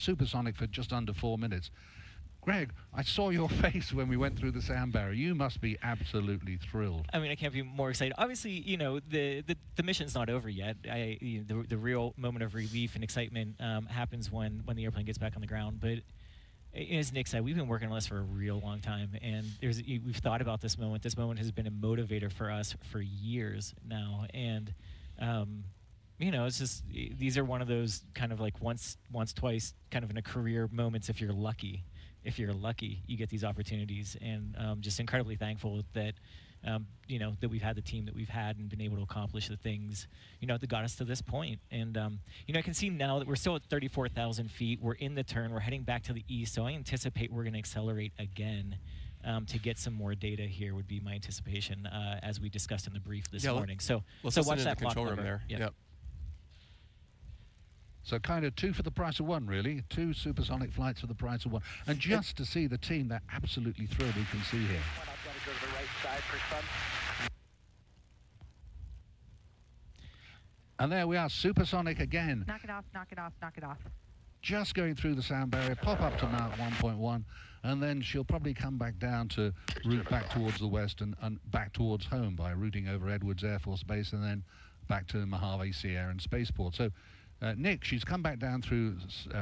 supersonic for just under 4 minutes. Greg, I saw your face when we went through the sound barrier. You must be absolutely thrilled. I mean, I can't be more excited. Obviously, you know, the mission's not over yet. The real moment of relief and excitement happens when the airplane gets back on the ground. But as Nick said, we've been working on this for a real long time, and we've thought about this moment. This moment has been a motivator for us for years now, and you know, it's just, these are one of those kind of like once, twice, kind of in a career moments if you're lucky. If you're lucky, you get these opportunities, and just incredibly thankful that you know, that we've had the team that we've had and been able to accomplish the things, you know, that got us to this point. And you know, I can see now that we're still at 34,000 feet. We're in the turn. We're heading back to the east, so I anticipate we're going to accelerate again to get some more data here. Would be my anticipation, as we discussed in the brief this morning. So watch that control room there. Yep. So kind of 2 for the price of 1, really. 2 supersonic flights for the price of 1. And just to see the team, they're absolutely thrilled, we can see here. Go to the right side for sun. And there we are, supersonic again. Knock it off, knock it off, knock it off. Just going through the sound barrier, pop up to Mach 1.1, and then she'll probably come back down to route back towards the west and back towards home by routing over Edwards Air Force Base and then back to Mojave Sea Air and Spaceport. So Nick, she's come back down through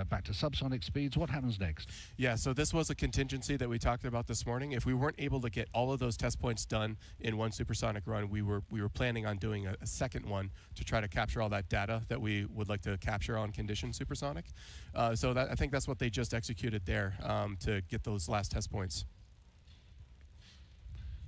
back to subsonic speeds. What happens next? Yeah, so this was a contingency that we talked about this morning. If we weren't able to get all of those test points done in one supersonic run, we were planning on doing a second one to try to capture all that data that we would like to capture on condition supersonic. So I think that's what they just executed there to get those last test points.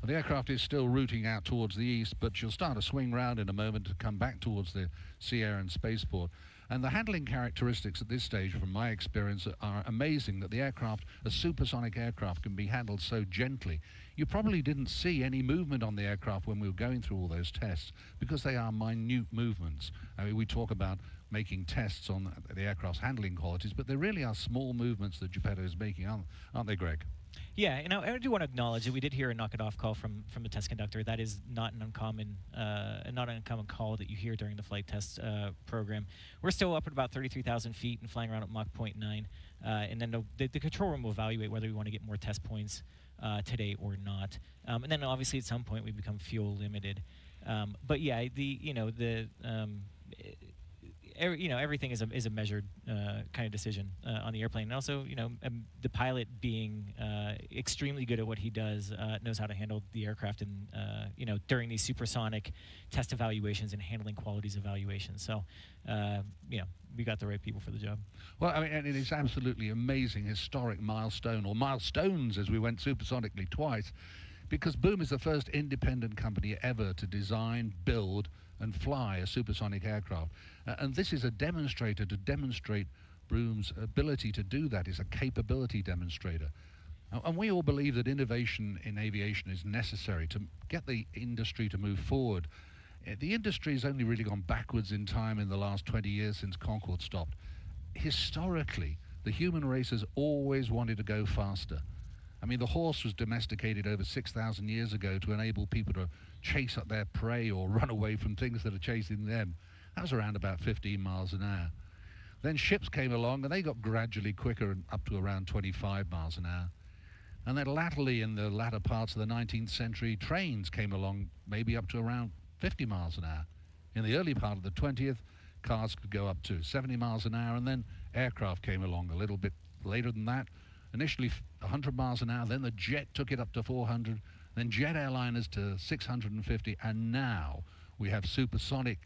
Well, the aircraft is still routing out towards the east, but she'll start a swing round in a moment to come back towards the Sea Air and Spaceport. And the handling characteristics at this stage, from my experience, are amazing, that the aircraft, a supersonic aircraft, can be handled so gently. You probably didn't see any movement on the aircraft when we were going through all those tests, because they are minute movements. I mean, we talk about making tests on the aircraft's handling qualities, but they really are small movements that Geppetto is making, aren't they, Greg? Yeah, and I do want to acknowledge that we did hear a knock it off call from the test conductor. That is not an uncommon call that you hear during the flight test program. We're still up at about 33,000 feet and flying around at Mach 0.9, and then the control room will evaluate whether we want to get more test points today or not. And then obviously at some point we become fuel limited. But yeah, everything is a measured kind of decision on the airplane. And also, you know, the pilot being extremely good at what he does, knows how to handle the aircraft and, you know, during these supersonic test evaluations and handling qualities evaluations. So, you know, we got the right people for the job. Well, I mean, and it is absolutely amazing, historic milestone, or milestones, as we went supersonically twice, because Boom is the first independent company ever to design, build, and fly a supersonic aircraft. And this is a demonstrator to demonstrate Boom's ability to do that. It's a capability demonstrator. And we all believe that innovation in aviation is necessary to get the industry to move forward. The industry has only really gone backwards in time in the last 20 years since Concorde stopped. Historically, the human race has always wanted to go faster. I mean, the horse was domesticated over 6,000 years ago to enable people to chase up their prey or run away from things that are chasing them. That was around about 15 miles an hour. Then ships came along and they got gradually quicker and up to around 25 miles an hour. And then latterly, in the latter parts of the 19th century, trains came along maybe up to around 50 miles an hour. In the early part of the 20th, cars could go up to 70 miles an hour, and then aircraft came along a little bit later than that. Initially 100 miles an hour, then the jet took it up to 400, then jet airliners to 650, and now we have supersonic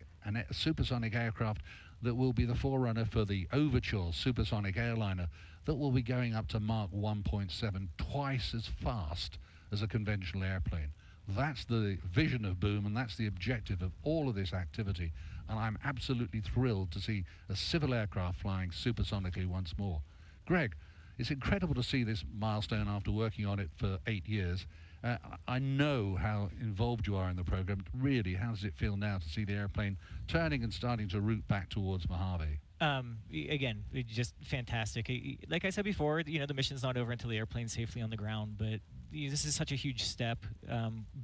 aircraft that will be the forerunner for the Overture supersonic airliner that will be going up to Mach 1.7, twice as fast as a conventional airplane. That's the vision of Boom, and that's the objective of all of this activity. And I'm absolutely thrilled to see a civil aircraft flying supersonically once more. Greg, it's incredible to see this milestone after working on it for 8 years. I know how involved you are in the program. Really, how does it feel now to see the airplane turning and starting to route back towards Mojave? Again, just fantastic. Like I said before, you know, the mission's not over until the airplane's safely on the ground, but this is such a huge step,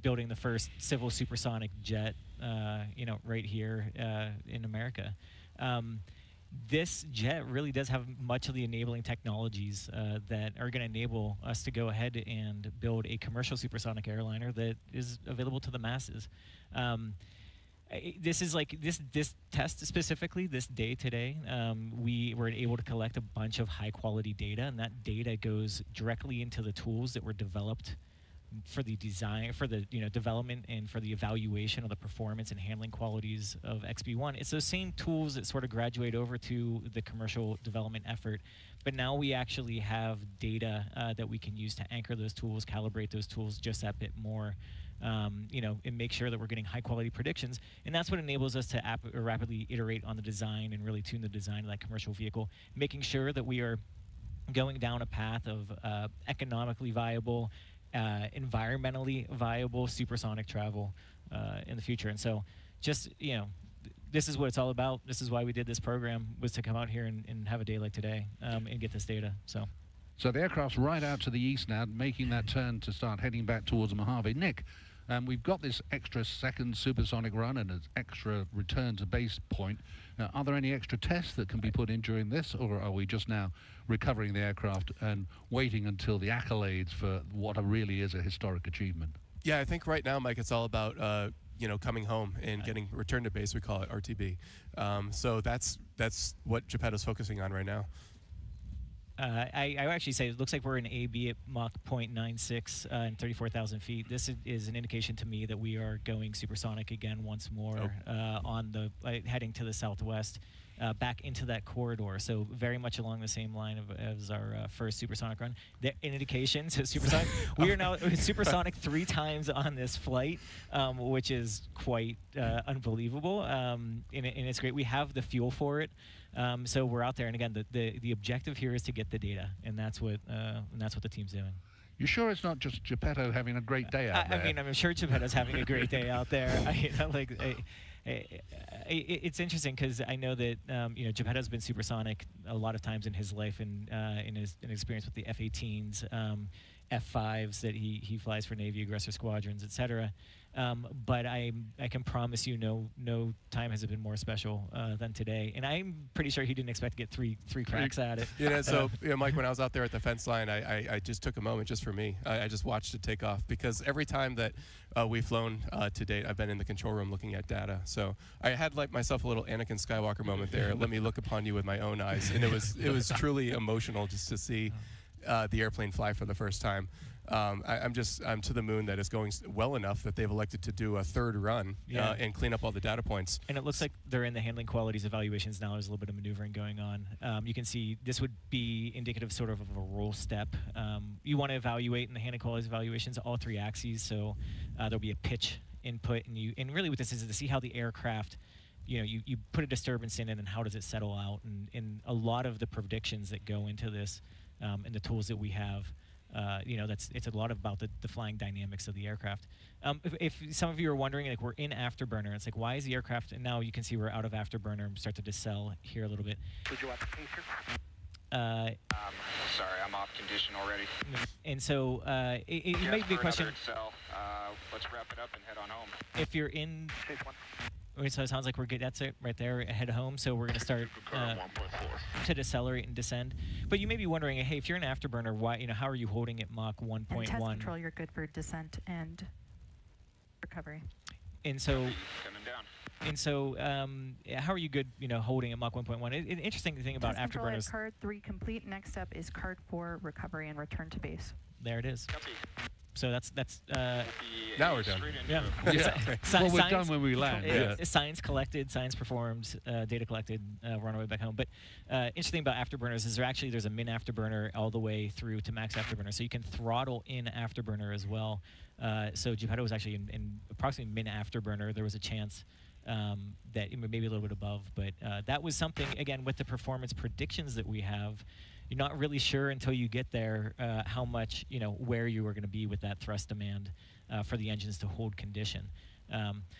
building the first civil supersonic jet, you know, right here in America. this jet really does have much of the enabling technologies that are going to enable us to go ahead and build a commercial supersonic airliner that is available to the masses. This is like this test specifically, this day today, we were able to collect a bunch of high quality data, and that data goes directly into the tools that were developed for the design, for the development, and for the evaluation of the performance and handling qualities of XB-1. It's those same tools that sort of graduate over to the commercial development effort, but now we actually have data that we can use to anchor those tools, calibrate those tools just that bit more, and make sure that we're getting high quality predictions. And that's what enables us to rapidly iterate on the design and really tune the design of that commercial vehicle, making sure that we are going down a path of economically viable, environmentally viable supersonic travel in the future. And so just, this is what it's all about. This is why we did this program, was to come out here and have a day like today and get this data. So the aircraft's right out to the east now, making that turn to start heading back towards Mojave. Nick, we've got this extra second supersonic run and an extra return to base point. Are there any extra tests that can be put in during this, or are we just now recovering the aircraft and waiting until the accolades for what really is a historic achievement? Yeah, I think right now, Mike, it's all about coming home and getting return to base. We call it RTB. So that's what Geppetto's focusing on right now. I actually say it looks like we're in AB at Mach 0.96 and 34,000 feet. This is an indication to me that we are going supersonic again once more on the heading to the southwest, back into that corridor. So very much along the same line as our first supersonic run. An indication to supersonic. We are now supersonic 3 times on this flight, which is quite unbelievable. And it's great. We have the fuel for it. So we're out there, and again, the objective here is to get the data, and that's what the team's doing. You sure it's not just Geppetto having a great day out there? I mean, I'm sure Geppetto's having a great day out there. It's interesting because I know that Geppetto's been supersonic a lot of times in his life, and in his experience with the F-18s, F-5s that he flies for Navy aggressor squadrons, etc. But I can promise you, no time has been more special than today. And I'm pretty sure he didn't expect to get three cracks at it. So Mike, when I was out there at the fence line, I just took a moment just for me. I just watched it take off, because every time that we've flown to date, I've been in the control room looking at data. So I had myself a little Anakin Skywalker moment there. Let me look upon you with my own eyes, and it was truly emotional just to see the airplane fly for the first time. I'm to the moon that it's going well enough that they've elected to do a 3rd run and clean up all the data points. And it looks like they're in the handling qualities evaluations now. There's a little bit of maneuvering going on. You can see this would be indicative sort of a roll step. You want to evaluate in the handling qualities evaluations all 3 axes, so there'll be a pitch input, and really what this is to see how the aircraft, you put a disturbance in it and how does it settle out, and a lot of the predictions that go into this and the tools that we have. It's a lot about the flying dynamics of the aircraft. If some of you are wondering, like, we're in afterburner, it's like, why is the aircraft, and now you can see we're out of afterburner and start to decel here a little bit. Would you want the pacer? Sorry, I'm off condition already. And so it might be a question. Let's wrap it up and head on home. If you're in, so it sounds like we're good. That's it right there. Head home. So we're going to start to decelerate and descend. But you may be wondering, hey, if you're in afterburner, why? How are you holding at Mach 1.1? In test control, you're good for descent and recovery. And so. Coming down. And so, how are you good, holding at Mach 1.1? An interesting thing about test control afterburners. At card 3 complete. Next up is card 4 recovery and return to base. There it is. Copy. So that's. Now we're done. Yeah. Well, we're done when we land. Science collected, science performed, data collected. We're on our way back home. But interesting about afterburners is there's a min afterburner all the way through to max afterburner. So you can throttle in afterburner as well. So Geppetto was actually in approximately min afterburner. There was a chance that maybe a little bit above, but that was something, again, with the performance predictions that we have. You're not really sure until you get there how much, where you are going to be with that thrust demand for the engines to hold condition.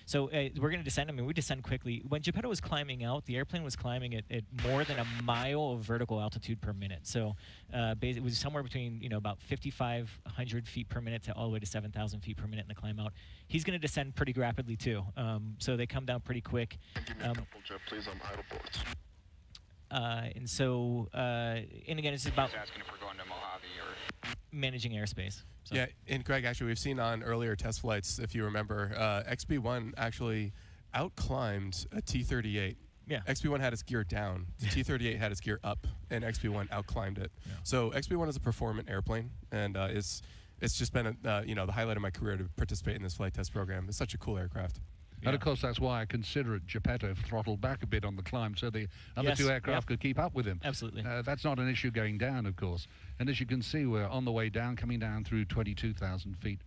So we're going to descend. I mean, we descend quickly. When Geppetto was climbing out, the airplane was climbing at more than a mile of vertical altitude per minute. So it was somewhere between, about 5,500 feet per minute to all the way to 7,000 feet per minute in the climb out. He's going to descend pretty rapidly, too. So they come down pretty quick. Give me a couple, Jeff, please. I'm idle ports. And so, and again, it's about He's asking if we're going to Mojave or managing airspace. So. Yeah, and Greg, actually, we've seen on earlier test flights, if you remember, XB-1 actually outclimbed a T-38. Yeah. XB-1 had its gear down. The T-38 had its gear up, and XB-1 outclimbed it. Yeah. So XB-1 is a performant airplane, and it's just been the highlight of my career to participate in this flight test program. It's such a cool aircraft. And of course, that's why I consider it Geppetto throttled back a bit on the climb so the other two aircraft could keep up with him. Absolutely. That's not an issue going down, of course. And as you can see, we're on the way down, coming down through 22,000 feet.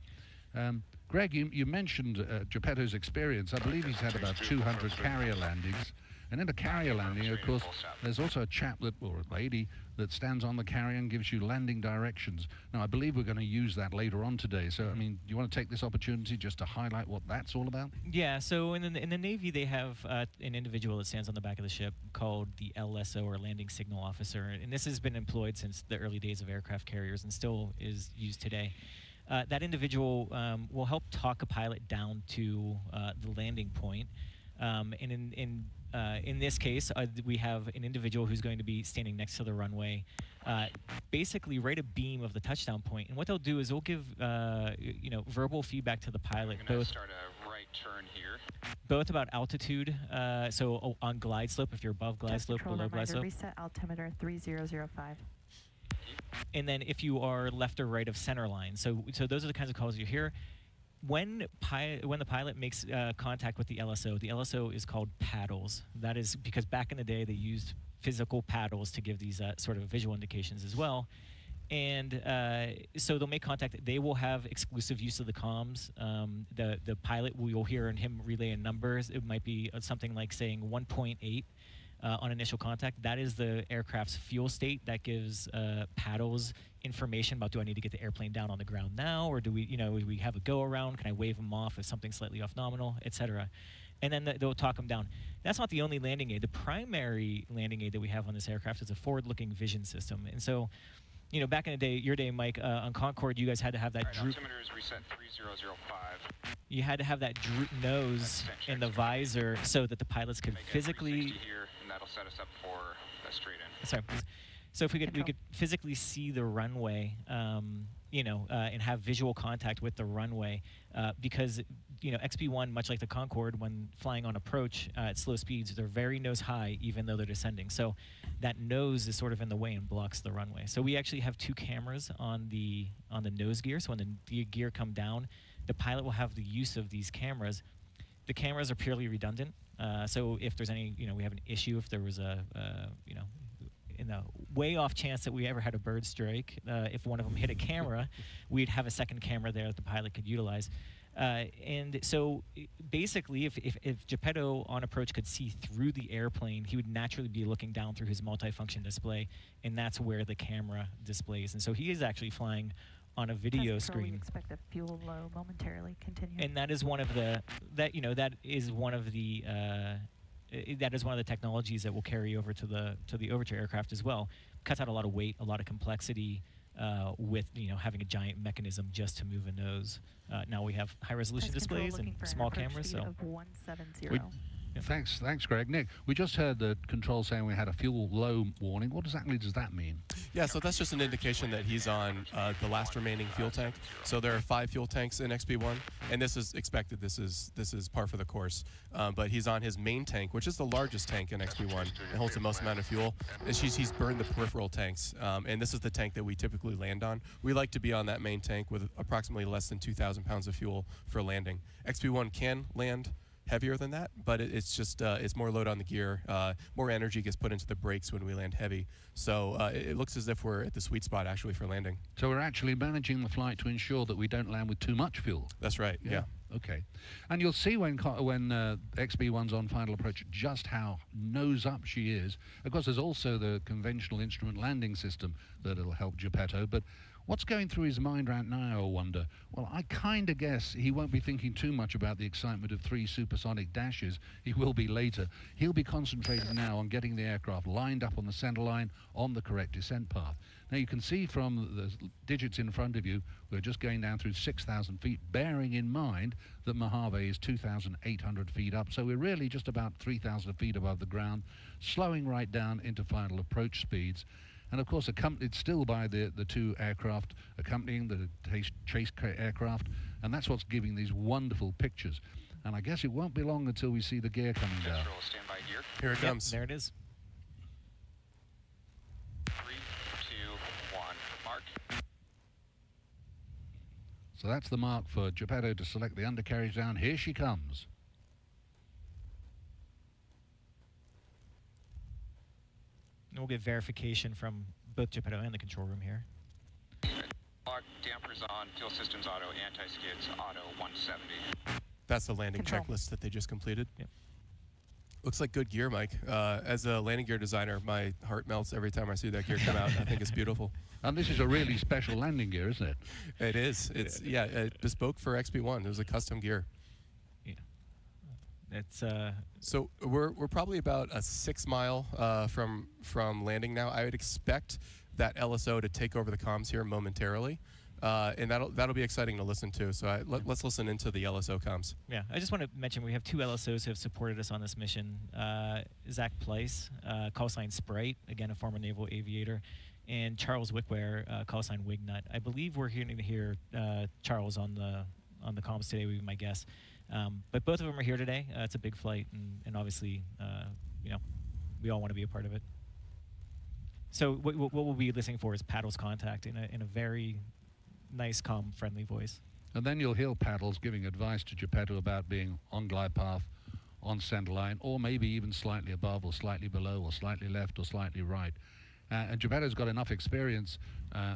Greg, you mentioned Geppetto's experience. I believe he's had about 200 carrier landings. And in a carrier landing, of course, there's also a chap or a lady that stands on the carrier and gives you landing directions. Now, I believe we're going to use that later on today. So, I mean, do you want to take this opportunity just to highlight what that's all about? Yeah, so in the Navy, they have an individual that stands on the back of the ship called the LSO, or Landing Signal Officer. And this has been employed since the early days of aircraft carriers and still is used today. That individual will help talk a pilot down to the landing point. And in this case, we have an individual who's going to be standing next to the runway, basically right a beam of the touchdown point. And what they'll do is they'll give verbal feedback to the pilot, I'm going to start a right turn here. both about altitude. So on glide slope, if you're above glide slope, below glide slope. Reset altimeter 3005. And then if you are left or right of center line. So those are the kinds of calls you hear. When the pilot makes contact with the LSO is called paddles. That is because back in the day they used physical paddles to give these sort of visual indications as well. And so they'll make contact. They will have exclusive use of the comms. The pilot, you'll hear him relay in numbers. It might be something like saying 1.8 on initial contact. That is the aircraft's fuel state. That gives paddles information about, do I need to get the airplane down on the ground now, or do we have a go around? Can I wave them off if something's slightly off nominal, etc. And then they'll talk them down. That's not the only landing aid. The primary landing aid that we have on this aircraft is a forward-looking vision system. And so, back in the day, your day, Mike, on Concorde, you guys had to have that droop. Altimeter is reset 3005. You had to have that droop nose in the visor so that the pilots could physically. Here, and that'll set us up for a straight in. Sorry, please. So if we could physically see the runway, and have visual contact with the runway, because XB-1, much like the Concorde, when flying on approach at slow speeds, they're very nose high, even though they're descending. So that nose is sort of in the way and blocks the runway. So we actually have two cameras on the nose gear. So when the gear come down, the pilot will have the use of these cameras. The cameras are purely redundant. So if there's any, we have an issue, if there was in the way off chance that we ever had a bird strike, if one of them hit a camera, we'd have a second camera there that the pilot could utilize. And so basically, if Geppetto on approach could see through the airplane, he would naturally be looking down through his multifunction display, and that's where the camera displays. And so he is actually flying on a video screen. We expect a fuel low momentarily. Continue. And that is one of the that is one of the technologies that will carry over to the Overture aircraft as well. Cuts out a lot of weight, a lot of complexity with having a giant mechanism just to move a nose. Now we have high resolution displays and small cameras. So of 170. Thanks, Greg. Nick, we just heard the control saying we had a fuel low warning. What exactly does that mean? Yeah, so that's just an indication that he's on the last remaining fuel tank. So there are 5 fuel tanks in XB-1, and this is expected. This is par for the course. But he's on his main tank, which is the largest tank in XB-1 and holds the most amount of fuel. And he's burned the peripheral tanks, and this is the tank that we typically land on. We like to be on that main tank with approximately less than 2,000 pounds of fuel for landing. XB-1 can land heavier than that, but it's just it's more load on the gear. More energy gets put into the brakes when we land heavy. So it looks as if we're at the sweet spot actually for landing. So we're actually managing the flight to ensure that we don't land with too much fuel. That's right. Yeah. Okay. And you'll see when XB-1's on final approach just how nose up she is. Of course, there's also the conventional instrument landing system that'll help Geppetto. But What's going through his mind right now, I wonder? Well, I kind of guess he won't be thinking too much about the excitement of 3 supersonic dashes. He will be later. He'll be concentrating now on getting the aircraft lined up on the center line on the correct descent path. Now, you can see from the digits in front of you, we're just going down through 6,000 feet, bearing in mind that Mojave is 2,800 feet up. So we're really just about 3,000 feet above the ground, slowing right down into final approach speeds. And of course, accompanied still by the 2 aircraft accompanying the chase aircraft, and that's what's giving these wonderful pictures. And I guess it won't be long until we see the gear coming down. Standby gear. Here it comes. There it is. 3, 2, 1, mark. So that's the mark for Geppetto to select the undercarriage down. Here she comes. And we'll get verification from both Geppetto and the control room here. Lock, dampers on, fuel systems auto, anti-skids auto, 170. That's the landing Control. checklist that they just completed. Yep. Looks like good gear, Mike. As a landing gear designer, my heart melts every time I see that gear come out. I think it's beautiful. And this is a really special landing gear, isn't it? It is. It's bespoke for XB-1. It was a custom gear. Yeah. It's So we're probably about a 6 mile from landing now. I would expect that LSO to take over the comms here momentarily, and that'll be exciting to listen to. So let's listen into the LSO comms. yeah. I just want to mention we have 2 LSOs who have supported us on this mission. Zach Pleiss, call sign Sprite, again a former naval aviator, and Charles Wickware, call sign Wignut. I believe we're going to hear Charles on the comms today, would be my guess. But both of them are here today. It's a big flight, and obviously, you know, we all want to be a part of it. So what we'll be listening for is Paddle's contact in a very nice, calm, friendly voice. And then you'll hear Paddles giving advice to Geppetto about being on glide path, on center line, or maybe even slightly above, or slightly below, or slightly left, or slightly right. And Geppetto's got enough experience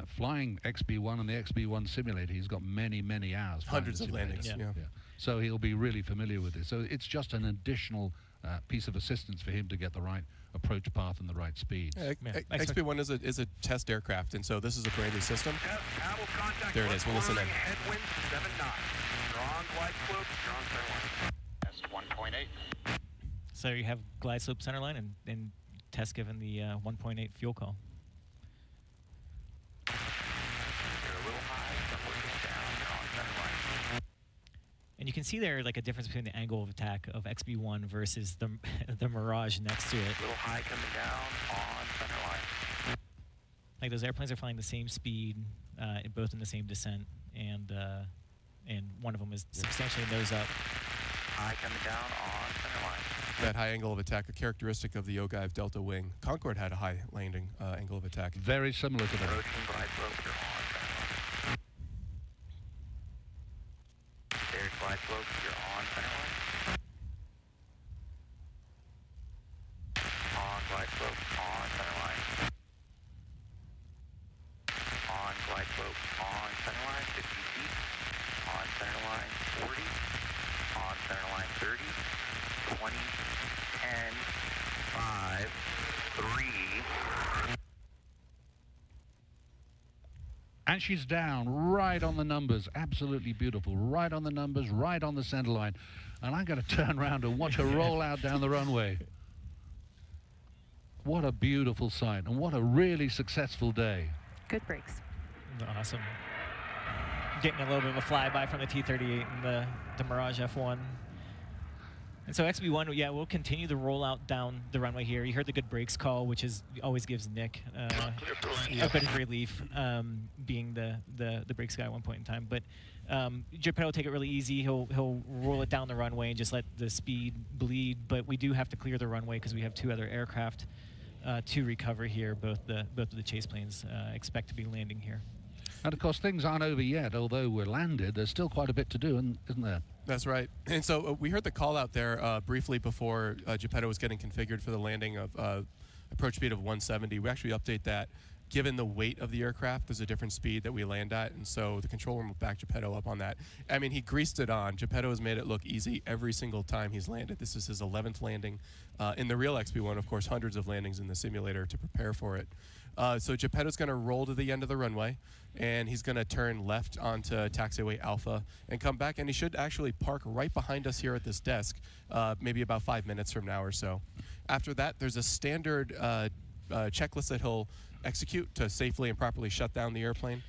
flying XB-1 and the XB-1 simulator. He's got many, many hours. Hundreds of landings. Yeah. Yeah. So he'll be really familiar with this. So it's just an additional piece of assistance for him to get the right approach path and the right speeds. XB-1 is a test aircraft, and so this is a brand new system. There it is. We'll listen in. Headwind 7 knots. Strong glide slope, strong center line. Test 1.8. So you have glide slope center line and test given the 1.8 fuel call. You're a little high, but looking down, you're on center line. And you can see there like a difference between the angle of attack of XB-1 versus the Mirage next to it. A little high coming down on center line. Like those airplanes are flying the same speed, both in the same descent, and one of them is substantially nose up. High coming down on center line. That high angle of attack, a characteristic of the Ogive Delta wing. Concorde had a high landing angle of attack. Very similar to that. Approaching glide slope, you're on center line. There's glide slope, you're on center line. On glide slope, on center line. On glide slope, on center line, 50 feet. On center line, 40. On center line, 30. 20, 10, 5, 3. And she's down right on the numbers. Absolutely beautiful. Right on the numbers, right on the center line. And I'm going to turn around and watch her roll out down the runway. What a beautiful sight, and what a really successful day. Good brakes. Awesome. Getting a little bit of a flyby from the T-38 and the Mirage F1. And so XB-1, yeah, we'll continue the rollout down the runway here. You heard the good brakes call, which always gives Nick a bit of relief, being the brakes guy at one point in time. But Geppetto will take it really easy. He'll roll it down the runway and just let the speed bleed. But we do have to clear the runway because we have 2 other aircraft to recover here. Both of the chase planes expect to be landing here. And of course, things aren't over yet. Although we're landed, there's still quite a bit to do, isn't there? That's right. And so we heard the call out there briefly before Geppetto was getting configured for the landing of approach speed of 170. We actually update that given the weight of the aircraft, there's a different speed that we land at, and so the control room will back Geppetto up on that. I mean, he greased it on. Geppetto has made it look easy every single time he's landed. This is his 11th landing. In the real XB-1, of course, hundreds of landings in the simulator to prepare for it. So Geppetto's going to roll to the end of the runway, and he's going to turn left onto taxiway Alpha and come back, and he should actually park right behind us here at this desk, maybe about 5 minutes from now or so. After that, there's a standard checklist that he'll execute to safely and properly shut down the airplane.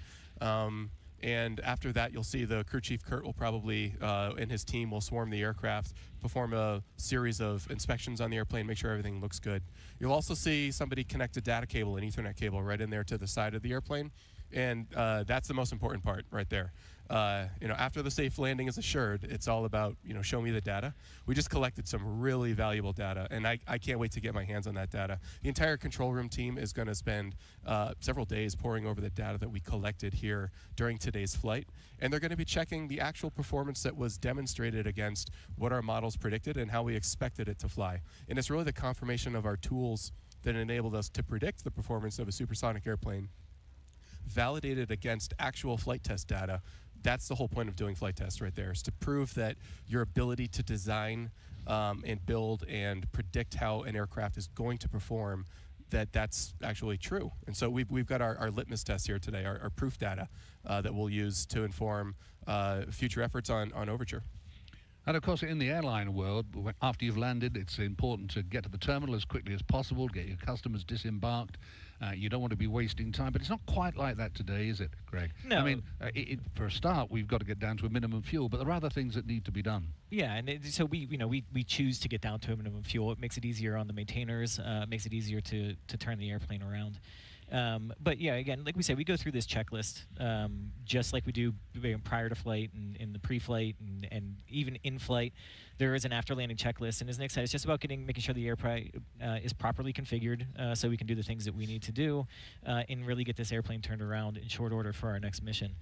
And after that, you'll see the crew chief, Kurt, will probably, and his team will swarm the aircraft, perform a series of inspections on the airplane, make sure everything looks good. You'll also see somebody connect a data cable, an Ethernet cable, right in there to the side of the airplane. And that's the most important part right there. After the safe landing is assured, it's all about, show me the data. We just collected some really valuable data, and I can't wait to get my hands on that data. The entire control room team is going to spend several days poring over the data that we collected here during today's flight, and they're going to be checking the actual performance that was demonstrated against what our models predicted and how we expected it to fly. And it's really the confirmation of our tools that enabled us to predict the performance of a supersonic airplane, validated against actual flight test data. That's the whole point of doing flight tests right there, is to prove that your ability to design and build and predict how an aircraft is going to perform, that's actually true. And so we've got our litmus test here today, our proof data that we'll use to inform future efforts on Overture. And of course, in the airline world, after you've landed, it's important to get to the terminal as quickly as possible, get your customers disembarked. You don't want to be wasting time, but it's not quite like that today, is it, Greg? No. I mean, for a start, we've got to get down to a minimum fuel, but there are other things that need to be done. Yeah, and so we choose to get down to a minimum fuel. It makes it easier on the maintainers. It makes it easier to turn the airplane around. But yeah, again, like we said, we go through this checklist just like we do prior to flight and in the pre-flight and even in flight. There is an after-landing checklist, and as Nick said, it's just about making sure the airplane is properly configured so we can do the things that we need to do and really get this airplane turned around in short order for our next mission,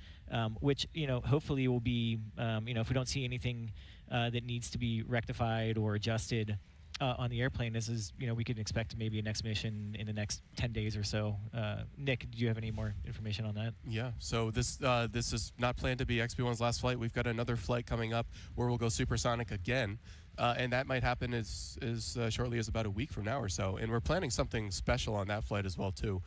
which hopefully will be if we don't see anything that needs to be rectified or adjusted on the airplane, we could expect maybe a next mission in the next 10 days or so. Nick, do you have any more information on that? Yeah, so this is not planned to be XB-1's last flight. We've got another flight coming up where we'll go supersonic again, and that might happen as shortly as about a week from now or so. And we're planning something special on that flight as well, too.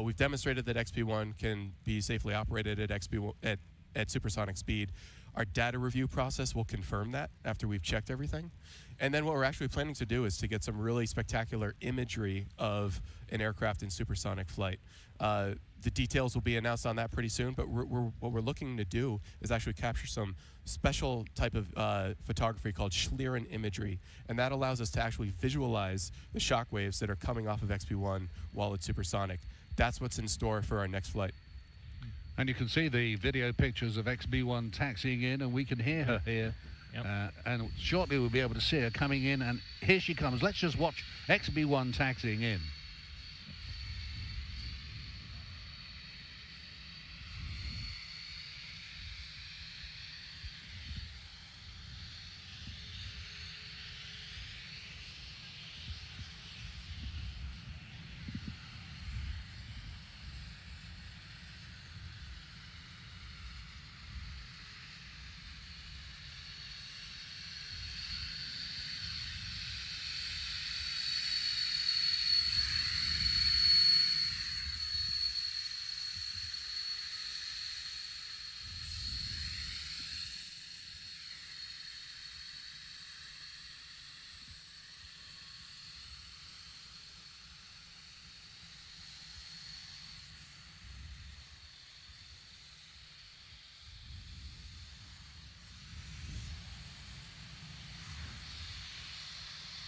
We've demonstrated that XB-1 can be safely operated at supersonic speed. Our data review process will confirm that after we've checked everything. And then what we're actually planning to do is to get some really spectacular imagery of an aircraft in supersonic flight. The details will be announced on that pretty soon, but what we're looking to do is actually capture some special type of photography called Schlieren imagery, and that allows us to actually visualize the shock waves that are coming off of XB-1 while it's supersonic. That's what's in store for our next flight. And you can see the video pictures of XB-1 taxiing in, and we can hear her here. Yep. And shortly we'll be able to see her coming in, and here she comes. Let's just watch XB-1 taxiing in.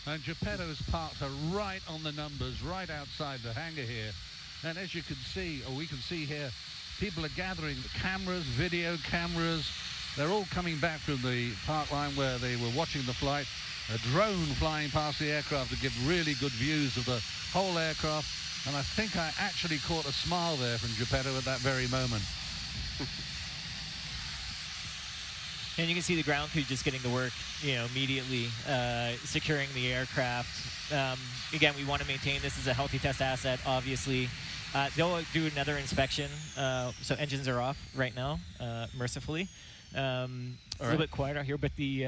And Geppetto's parked her right on the numbers, right outside the hangar here. And as you can see, or we can see here, people are gathering the cameras, video cameras. They're all coming back from the park line where they were watching the flight. A drone flying past the aircraft to give really good views of the whole aircraft. And I think I actually caught a smile there from Geppetto at that very moment. And you can see the ground crew just getting to work, immediately securing the aircraft. Again, we want to maintain this as a healthy test asset, obviously. They'll do another inspection. So engines are off right now, mercifully. It's a little bit quiet out here, but you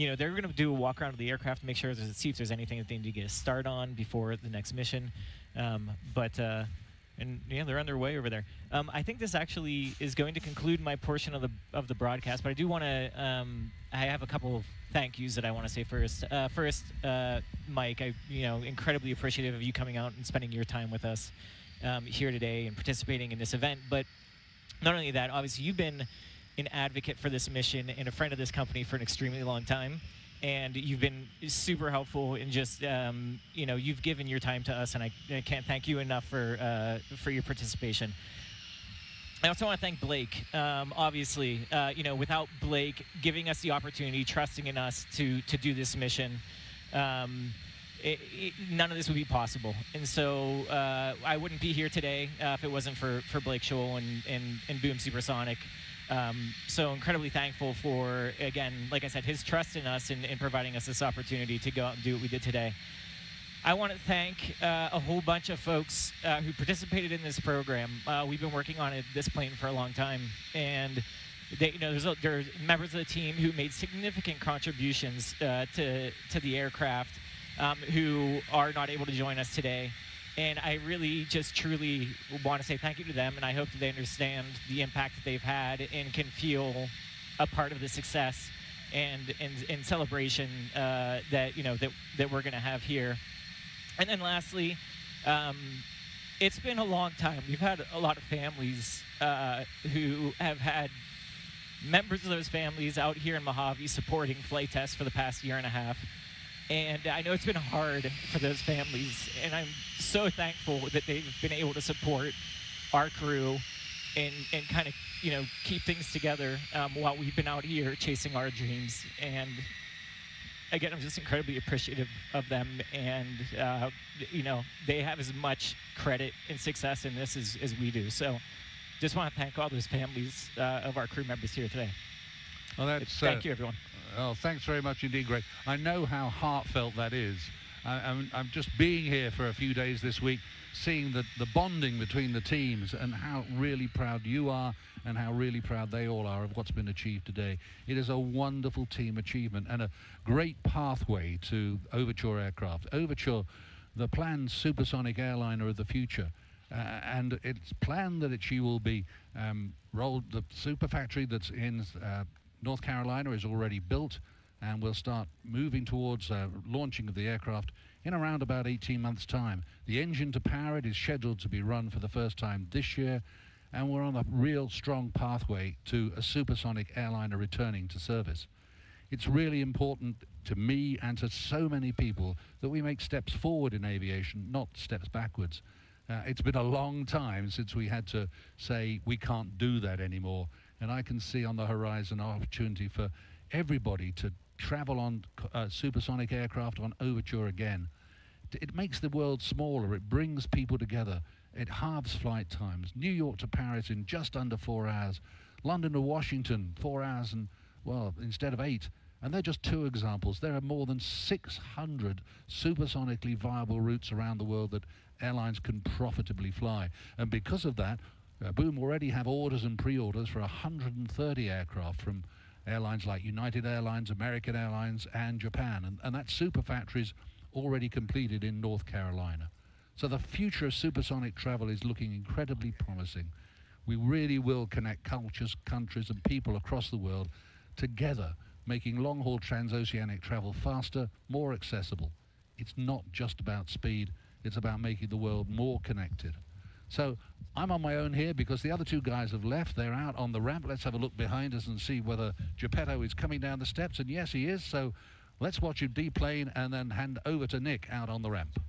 know, they're going to do a walk around of the aircraft to make sure see if there's anything that they need to get a start on before the next mission. And yeah, they're on their way over there. I think this actually is going to conclude my portion of the broadcast, but I do want to. I have a couple of thank yous that I want to say first. Mike, incredibly appreciative of you coming out and spending your time with us here today and participating in this event. But not only that, obviously you've been an advocate for this mission and a friend of this company for an extremely long time. And you've been super helpful in just, you've given your time to us, and I can't thank you enough for your participation. I also want to thank Blake. Obviously, without Blake giving us the opportunity, trusting in us to do this mission, none of this would be possible. And so I wouldn't be here today if it wasn't for Blake Scholl and Boom Supersonic. So incredibly thankful for, again, like I said, his trust in us and providing us this opportunity to go out and do what we did today. I want to thank a whole bunch of folks who participated in this program. We've been working on this plane for a long time, and there's members of the team who made significant contributions to the aircraft who are not able to join us today. And I really just truly want to say thank you to them, and I hope that they understand the impact that they've had and can feel a part of the success and celebration that we're going to have here. And then lastly, it's been a long time. We've had a lot of families who have had members of those families out here in Mojave supporting flight tests for the past year and a half. And I know it's been hard for those families, and I'm so thankful that they've been able to support our crew and kind of, keep things together while we've been out here chasing our dreams. And again, I'm just incredibly appreciative of them, and they have as much credit and success in this as we do. So just want to thank all those families of our crew members here today. Well, thank you, everyone. Oh, thanks very much indeed, Greg. I know how heartfelt that is. I'm just being here for a few days this week, seeing the bonding between the teams and how really proud you are and how really proud they all are of what's been achieved today. It is a wonderful team achievement and a great pathway to Overture aircraft. Overture, the planned supersonic airliner of the future. And it's planned that she will be rolled. The super factory that's in North Carolina is already built, and we'll start moving towards launching of the aircraft in around about 18 months' time. The engine to power it is scheduled to be run for the first time this year, and we're on a real strong pathway to a supersonic airliner returning to service. It's really important to me and to so many people that we make steps forward in aviation, not steps backwards. It's been a long time since we had to say we can't do that anymore. And I can see on the horizon an opportunity for everybody to travel on supersonic aircraft on Overture again. It makes the world smaller. It brings people together. It halves flight times. New York to Paris in just under 4 hours. London to Washington, 4 hours and, well, instead of 8. And they're just two examples. There are more than 600 supersonically viable routes around the world that airlines can profitably fly. And because of that, Boom already have orders and pre-orders for 130 aircraft from airlines like United Airlines, American Airlines, and Japan. And that super factory's already completed in North Carolina. So the future of supersonic travel is looking incredibly promising. We really will connect cultures, countries, and people across the world together, making long-haul transoceanic travel faster, more accessible. It's not just about speed, it's about making the world more connected. So I'm on my own here because the other two guys have left. They're out on the ramp. Let's have a look behind us and see whether Geppetto is coming down the steps. And yes, he is. So let's watch him deplane and then hand over to Nick out on the ramp.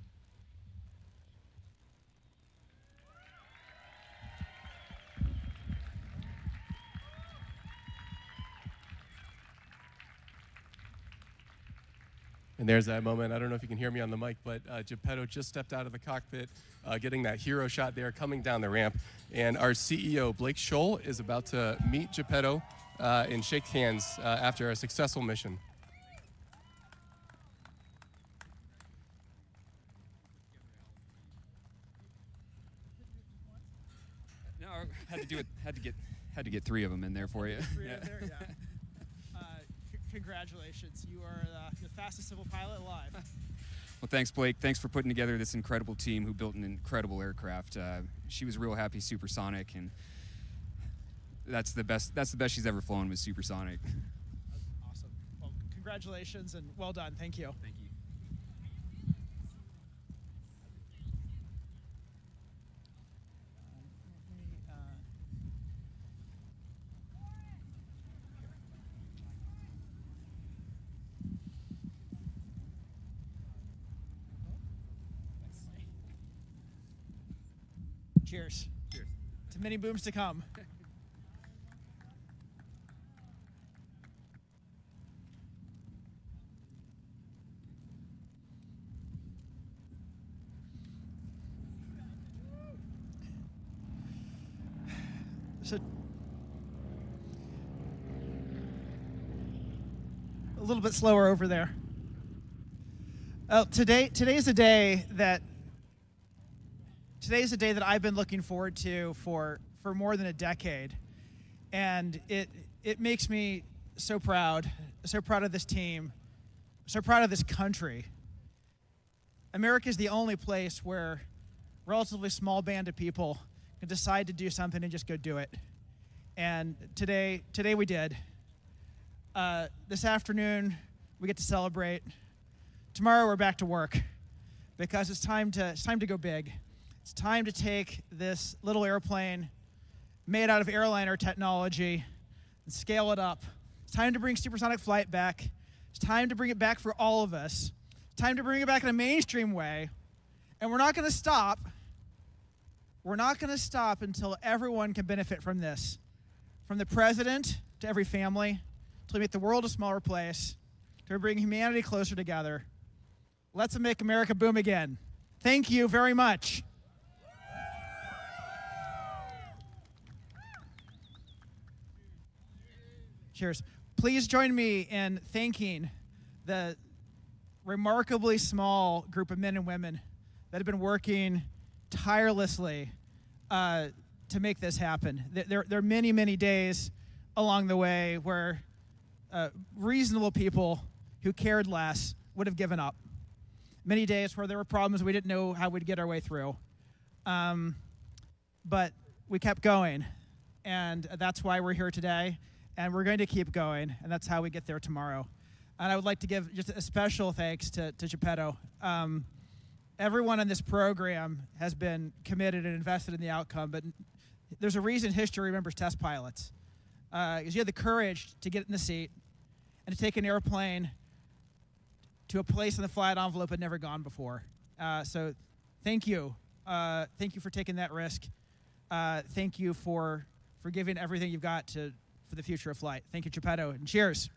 And there's that moment. I don't know if you can hear me on the mic, but Geppetto just stepped out of the cockpit, getting that hero shot there, coming down the ramp. And our CEO, Blake Scholl, is about to meet Geppetto and shake hands after a successful mission. No, I had to get 3 of them in there for you. There, yeah. Congratulations. You are the fastest civil pilot alive. Well, thanks, Blake. Thanks for putting together this incredible team who built an incredible aircraft. She was real happy, supersonic, and that's the best she's ever flown, was supersonic. Awesome. Well, congratulations and well done. Thank you. Thank you. Cheers. Cheers. To many booms to come. So, a little bit slower over there. Today's a day that I've been looking forward to for more than a decade, and it makes me so proud of this team, so proud of this country. America is the only place where a relatively small band of people can decide to do something and just go do it. And today we did. This afternoon we get to celebrate. Tomorrow we're back to work because it's time to go big. It's time to take this little airplane made out of airliner technology and scale it up. It's time to bring supersonic flight back. It's time to bring it back for all of us. It's time to bring it back in a mainstream way. And we're not going to stop. We're not going to stop until everyone can benefit from this. From the president to every family, to make the world a smaller place, to bring humanity closer together. Let's make America boom again. Thank you very much. Cheers. Please join me in thanking the remarkably small group of men and women that have been working tirelessly to make this happen. There are many, many days along the way where reasonable people who cared less would have given up. Many days where there were problems we didn't know how we'd get our way through. But we kept going, and that's why we're here today. And we're going to keep going, and that's how we get there tomorrow. And I would like to give just a special thanks to Geppetto. Everyone in this program has been committed and invested in the outcome, but there's a reason history remembers test pilots. Because you had the courage to get in the seat and to take an airplane to a place in the flight envelope had never gone before. So thank you. Thank you for taking that risk. Thank you for giving everything you've got for the future of flight. Thank you, Geppetto, and cheers.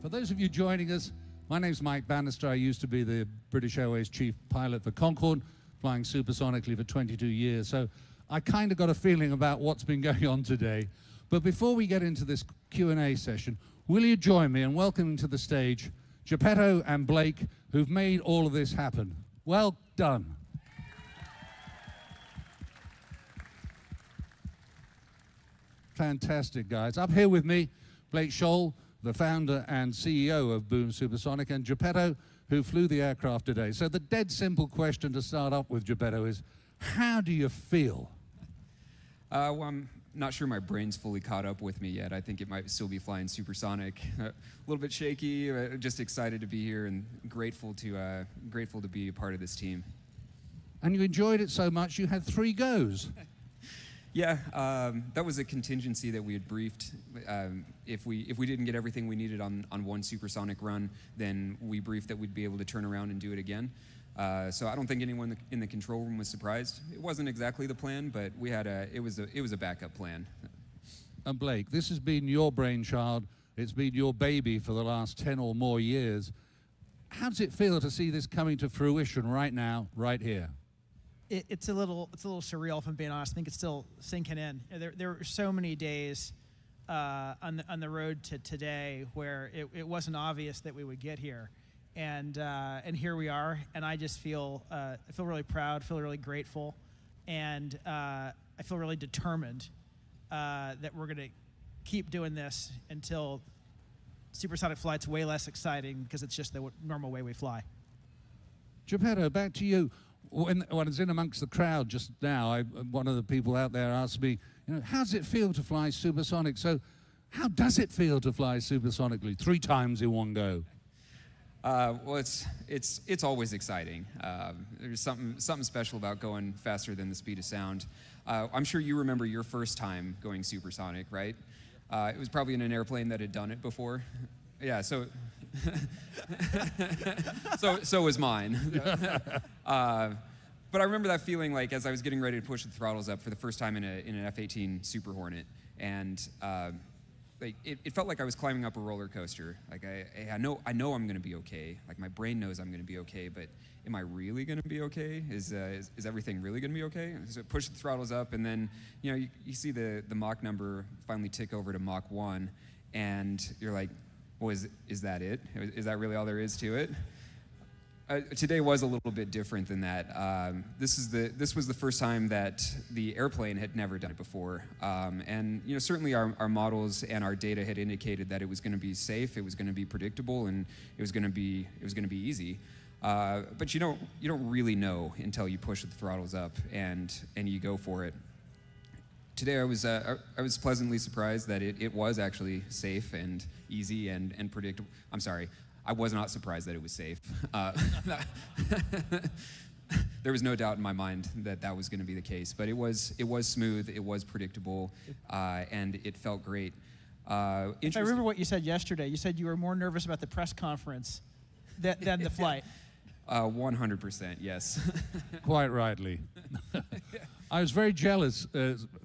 For those of you joining us, my name's Mike Bannister. I used to be the British Airways chief pilot for Concorde, flying supersonically for 22 years. So I kind of got a feeling about what's been going on today. But before we get into this Q&A session, will you join me in welcoming to the stage Geppetto and Blake, who've made all of this happen. Well done. Fantastic, guys. Up here with me, Blake Scholl, the founder and CEO of Boom Supersonic, and Geppetto, who flew the aircraft today. So the dead simple question to start up with, Geppetto, is how do you feel? Well, I'm not sure my brain's fully caught up with me yet. I think it might still be flying supersonic. A little bit shaky, just excited to be here and grateful to be a part of this team. And you enjoyed it so much you had 3 goes. Yeah, that was a contingency that we had briefed. If we didn't get everything we needed on one supersonic run, then we briefed that we'd be able to turn around and do it again. So I don't think anyone in the control room was surprised. It wasn't exactly the plan, but we had it was a backup plan. And Blake, this has been your brainchild. It's been your baby for the last 10 or more years. How does it feel to see this coming to fruition right now, right here? It's a little surreal, if I'm being honest. I think it's still sinking in. There were so many days on the road to today where it wasn't obvious that we would get here, and here we are. And I just feel really proud, feel really grateful, and I feel really determined that we're going to keep doing this until supersonic flight's way less exciting because it's just the normal way we fly. Geppetto, back to you. When I was in amongst the crowd just now, one of the people out there asked me, how does it feel to fly supersonic? So how does it feel to fly supersonically 3 times in one go? Well, it's always exciting. There's something special about going faster than the speed of sound. I'm sure you remember your first time going supersonic, right? It was probably in an airplane that had done it before. Yeah, so so was mine. But I remember that feeling like as I was getting ready to push the throttles up for the first time in an F-18 Super Hornet, and like it felt like I was climbing up a roller coaster. Like I know I'm going to be okay. Like my brain knows I'm going to be okay, but am I really going to be okay? Is everything really going to be okay? So push the throttles up, and then you see the Mach number finally tick over to Mach 1, and you're like, well, is that it? Is that really all there is to it? Today was a little bit different than that. This was the first time that the airplane had never done it before, and certainly our models and our data had indicated that it was going to be safe, it was going to be predictable, and it was going to be easy. But you don't really know until you push the throttles up and you go for it. Today I was pleasantly surprised that it was actually safe and easy and predictable. I'm sorry, I was not surprised that it was safe. There was no doubt in my mind that was going to be the case, but it was smooth, it was predictable, and it felt great. I remember what you said yesterday. You said you were more nervous about the press conference than the flight. 100%, yes. Quite rightly. I was very jealous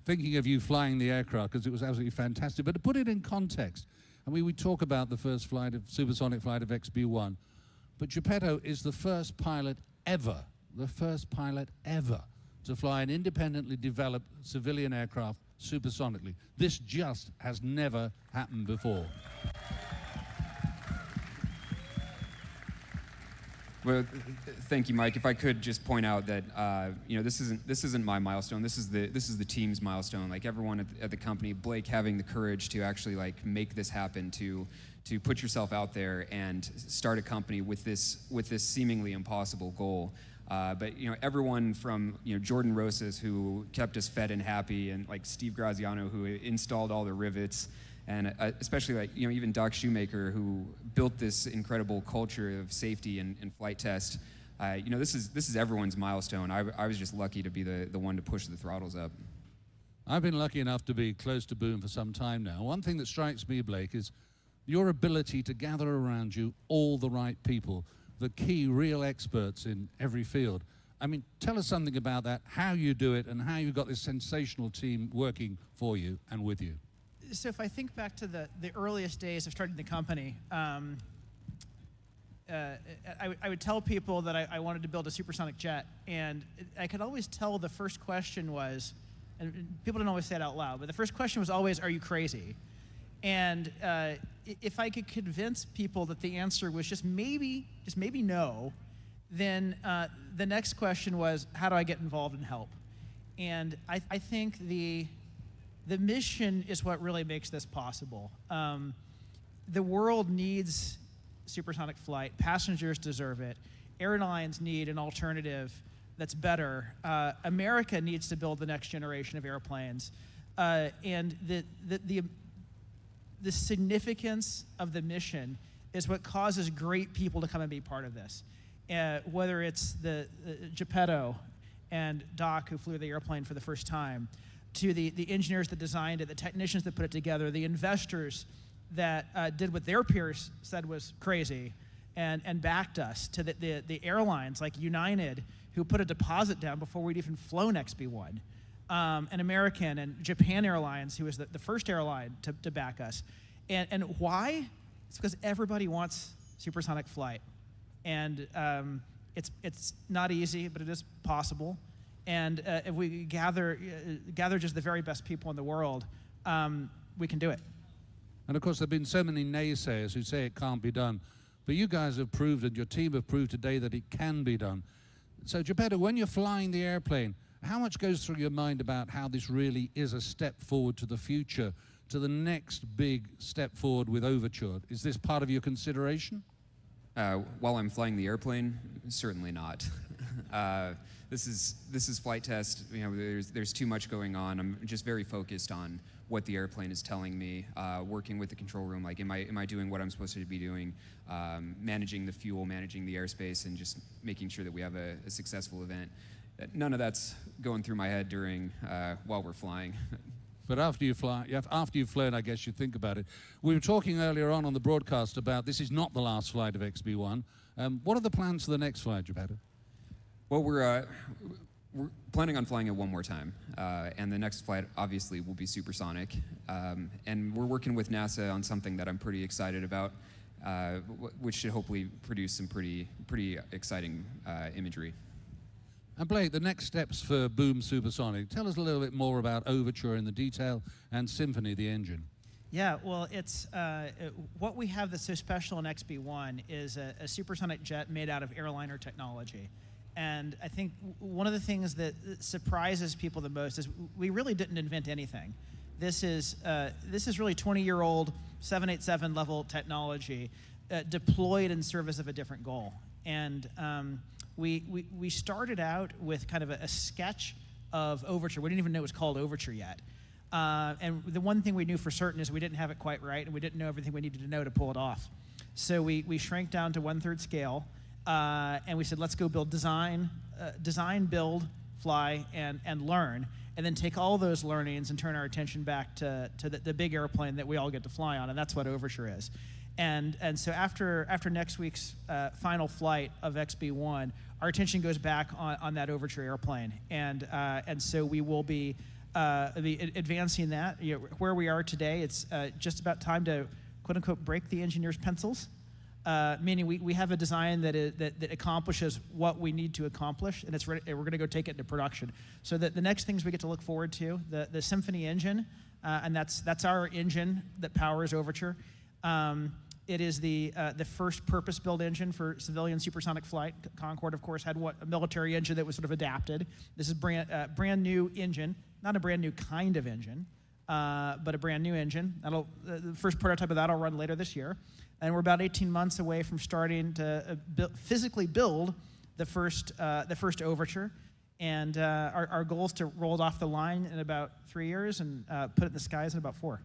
thinking of you flying the aircraft because it was absolutely fantastic. But to put it in context, we talk about the first supersonic flight of XB-1, but Geppetto is the first pilot ever to fly an independently developed civilian aircraft supersonically. This just has never happened before. Well, thank you, Mike. If I could just point out that this isn't my milestone. This is the team's milestone. Like everyone at the company, Blake having the courage to actually like make this happen, to put yourself out there and start a company with this seemingly impossible goal. But everyone from Jordan Rosas, who kept us fed and happy, and like Steve Graziano, who installed all the rivets. And especially like even Doc Shoemaker, who built this incredible culture of safety and flight test. This is everyone's milestone. I was just lucky to be the one to push the throttles up. I've been lucky enough to be close to Boom for some time now. One thing that strikes me, Blake, is your ability to gather around you all the right people, the key real experts in every field. I mean, tell us something about that, how you do it, and how you've got this sensational team working for you and with you. So if I think back to the earliest days of starting the company, I would tell people that I wanted to build a supersonic jet, and I could always tell the first question was, and people didn't always say it out loud, but the first question was always, "Are you crazy?" And if I could convince people that the answer was just maybe no, then the next question was, "How do I get involved and help?" And I think the mission is what really makes this possible. The world needs supersonic flight. Passengers deserve it. Airlines need an alternative that's better. America needs to build the next generation of airplanes. And the significance of the mission is what causes great people to come and be part of this. Whether it's the Geppetto and Doc, who flew the airplane for the first time, to the engineers that designed it, the technicians that put it together, the investors that did what their peers said was crazy and backed us, to the airlines like United, who put a deposit down before we'd even flown XB-1, and American and Japan Airlines, who was the first airline to back us. And why? It's because everybody wants supersonic flight. And it's not easy, but it is possible. And if we gather just the very best people in the world, we can do it. And of course, there have been so many naysayers who say it can't be done. But you guys have proved, and your team have proved today, that it can be done. So, Geppetto, when you're flying the airplane, how much goes through your mind about how this really is a step forward to the future, to the next big step forward with Overture? Is this part of your consideration? While I'm flying the airplane, certainly not. This is flight test. You know, there's too much going on. I'm just very focused on what the airplane is telling me, working with the control room, like am I doing what I'm supposed to be doing, managing the fuel, managing the airspace, and just making sure that we have a successful event. None of that's going through my head during while we're flying. But after you fly, after you've flown, I guess you think about it. We were talking earlier on the broadcast about this is not the last flight of XB-1. What are the plans for the next flight, Geppetto? Well, we're planning on flying it one more time, and the next flight obviously will be supersonic. And we're working with NASA on something that I'm pretty excited about, which should hopefully produce some pretty exciting imagery. And Blake, the next steps for Boom Supersonic. Tell us a little bit more about Overture in the detail and Symphony, the engine. Yeah, well, it's what we have that's so special in XB-1 is a supersonic jet made out of airliner technology. And I think one of the things that surprises people the most is we really didn't invent anything. This is really 20-year-old 787 level technology deployed in service of a different goal. And we started out with kind of a sketch of Overture. We didn't even know it was called Overture yet. And the one thing we knew for certain is we didn't have it quite right, and we didn't know everything we needed to know to pull it off. So we shrank down to 1/3 scale, and we said, let's go build design, build, fly, and learn, and then take all those learnings and turn our attention back to the big airplane that we all get to fly on, and that's what Overture is. And so after next week's final flight of XB-1, our attention goes back on that Overture airplane, and so we will be advancing that. You know, where we are today, it's just about time to quote unquote break the engineer's pencils, meaning we have a design that accomplishes what we need to accomplish, and it's ready, we're going to go take it into production. So the next things we get to look forward to, the Symphony engine, and that's our engine that powers Overture. It is the first purpose-built engine for civilian supersonic flight. Concorde, of course, had a military engine that was sort of adapted. This is brand new engine, not a brand new kind of engine, but a brand new engine. The first prototype of that will run later this year, and we're about 18 months away from starting to physically build the first Overture. And our goal is to roll it off the line in about 3 years and put it in the skies in about 4.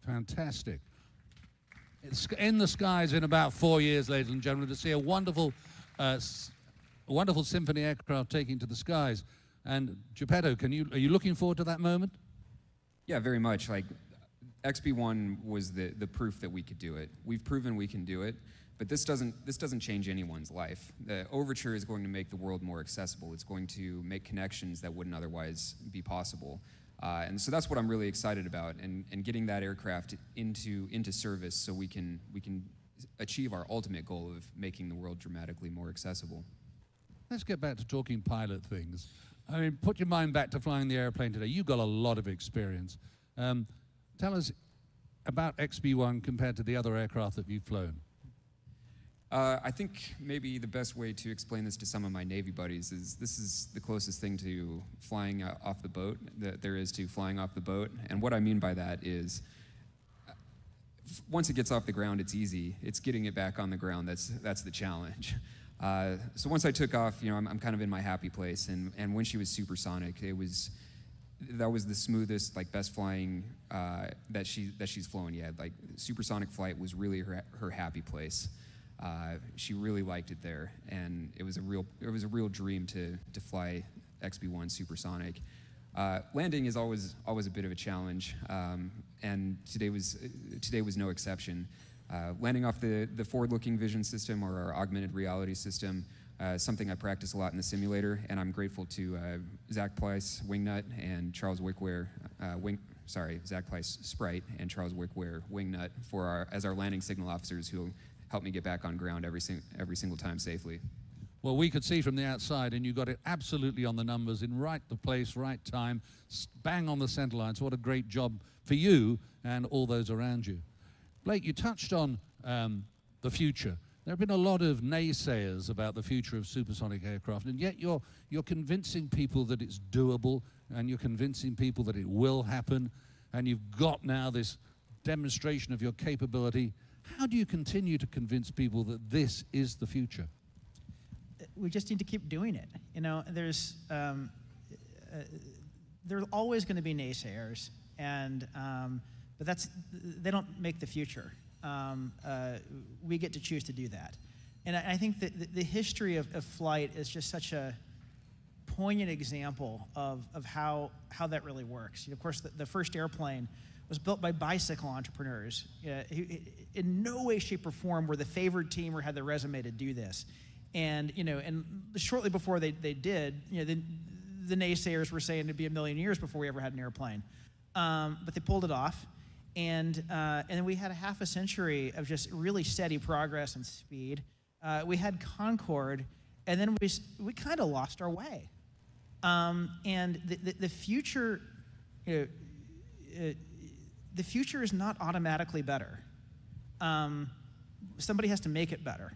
Fantastic. It's in the skies in about 4 years, ladies and gentlemen, to see a wonderful Symphony aircraft taking to the skies. And Geppetto, are you looking forward to that moment? Yeah, very much. Like XB-1 was the proof that we could do it. We've proven we can do it, but this doesn't change anyone's life. The Overture is going to make the world more accessible. It's going to make connections that wouldn't otherwise be possible. And so that's what I'm really excited about, and getting that aircraft into service so we can achieve our ultimate goal of making the world dramatically more accessible. Let's get back to talking pilot things. I mean, put your mind back to flying the airplane today. You've got a lot of experience. Tell us about XB-1 compared to the other aircraft that you've flown. I think maybe the best way to explain this to some of my Navy buddies is this is the closest thing to flying off the boat that there is to flying off the boat. And what I mean by that is once it gets off the ground, it's easy. It's getting it back on the ground that's the challenge. So once I took off, you know, I'm kind of in my happy place. And when she was supersonic, that was the smoothest, like best flying that she's flown yet. Like supersonic flight was really her happy place. She really liked it there, and it was a real dream to fly XB-1 supersonic. Landing is always a bit of a challenge, and today was no exception. Landing off the forward-looking vision system or our augmented reality system, something I practice a lot in the simulator, and I'm grateful to Zach Pleiss, Wingnut, and Charles Wickware, Zach Pleiss, Sprite, and Charles Wickware, Wingnut, as our landing signal officers who help me get back on ground every single time safely. Well, we could see from the outside, and you got it absolutely on the numbers, in right place, right time, bang on the center line. So what a great job for you and all those around you. Blake, you touched on the future. There have been a lot of naysayers about the future of supersonic aircraft, and yet you're convincing people that it's doable, and you're convincing people that it will happen, and you've got now this demonstration of your capability. How do you continue to convince people that this is the future? We just need to keep doing it. You know, there's always going to be naysayers, and but they don't make the future. We get to choose to do that, and I think that the history of flight is just such a poignant example of how that really works. You know, of course, the first airplane was built by bicycle entrepreneurs. In no way, shape, or form were the favored team or had the resume to do this. And you know, and shortly before they did, you know, the naysayers were saying it'd be a million years before we ever had an airplane. But they pulled it off, and then we had a half a century of just really steady progress and speed. We had Concorde, and then we kind of lost our way. And the future, you know, the future is not automatically better. Somebody has to make it better.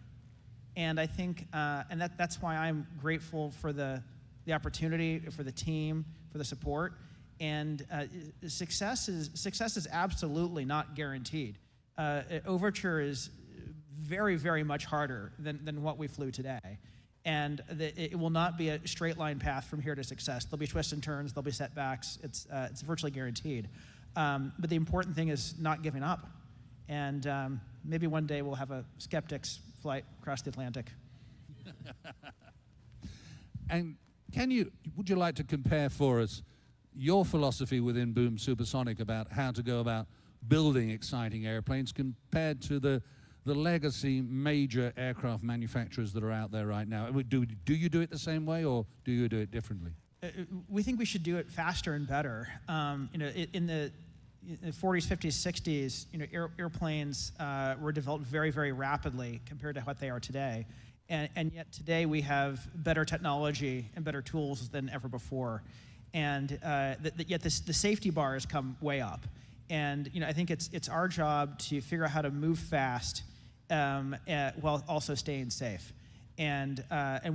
And I think, and that's why I'm grateful for the opportunity, for the team, for the support. And success is absolutely not guaranteed. Overture is very, very much harder than what we flew today. And it will not be a straight line path from here to success. There'll be twists and turns, there'll be setbacks. It's virtually guaranteed. But the important thing is not giving up. And maybe one day we'll have a skeptics flight across the Atlantic. And would you like to compare for us your philosophy within Boom Supersonic about how to go about building exciting airplanes compared to the legacy major aircraft manufacturers that are out there right now? Do you do it the same way, or do you do it differently? We think we should do it faster and better. You know, in the 40s, 50s, 60s, you know, airplanes were developed very, very rapidly compared to what they are today. And yet today we have better technology and better tools than ever before. And yet the safety bar has come way up. And you know, I think it's our job to figure out how to move fast while also staying safe. And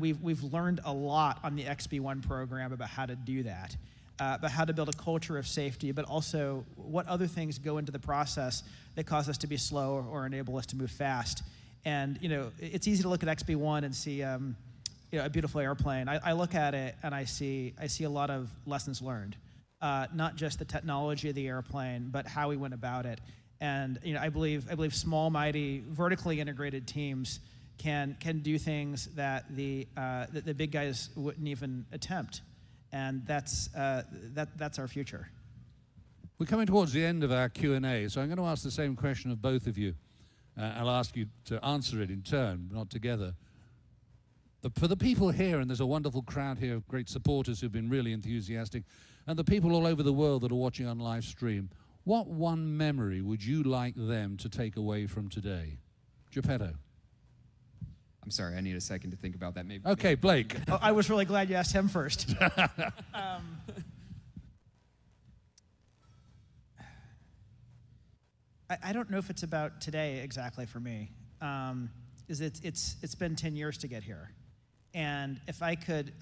we've learned a lot on the XB-1 program about how to do that. About how to build a culture of safety, but also what other things go into the process that cause us to be slow or enable us to move fast. And you know, it's easy to look at XB-1 and see you know, a beautiful airplane. I look at it and I see a lot of lessons learned, not just the technology of the airplane, but how we went about it. And you know, I believe small, mighty, vertically integrated teams can do things that the big guys wouldn't even attempt. And that's our future. We're coming towards the end of our Q&A, so I'm going to ask the same question of both of you. I'll ask you to answer it in turn, not together. For the people here, and there's a wonderful crowd here of great supporters who've been really enthusiastic, And the people all over the world that are watching on live stream, what one memory would you like them to take away from today? Geppetto. I'm sorry, I need a second to think about that. Maybe. Okay, Blake. Oh, I was really glad you asked him first. I don't know if it's about today exactly for me. It's been 10 years to get here, and if I could,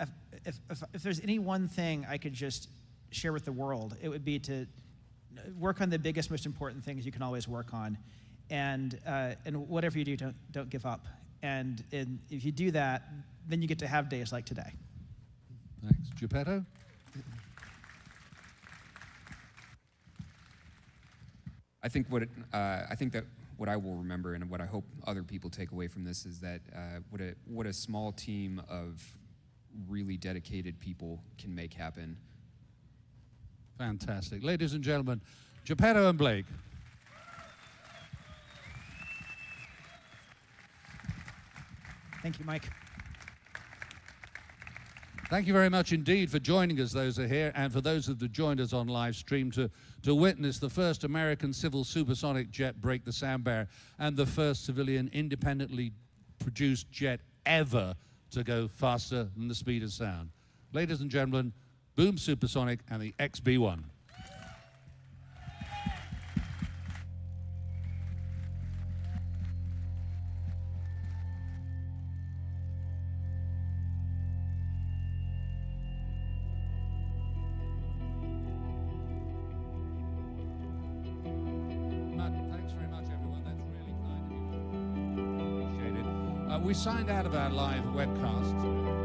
if there's any one thing I could just share with the world, it would be to work on the biggest, most important things you can always work on, and whatever you do, don't give up. And if you do that, then you get to have days like today. Thanks, Geppetto. I think that what I will remember and what I hope other people take away from this is that what a small team of really dedicated people can make happen. Fantastic. Ladies and gentlemen, Geppetto and Blake. Thank you, Mike. Thank you very much indeed for joining us, those who are here, and for those that have joined us on live stream to witness the first American civil supersonic jet break the sound barrier and the first civilian independently produced jet ever to go faster than the speed of sound. Ladies and gentlemen, Boom Supersonic and the XB-1. Thanks very much, everyone. That's really kind of you. Appreciate it. We signed out of our live webcast.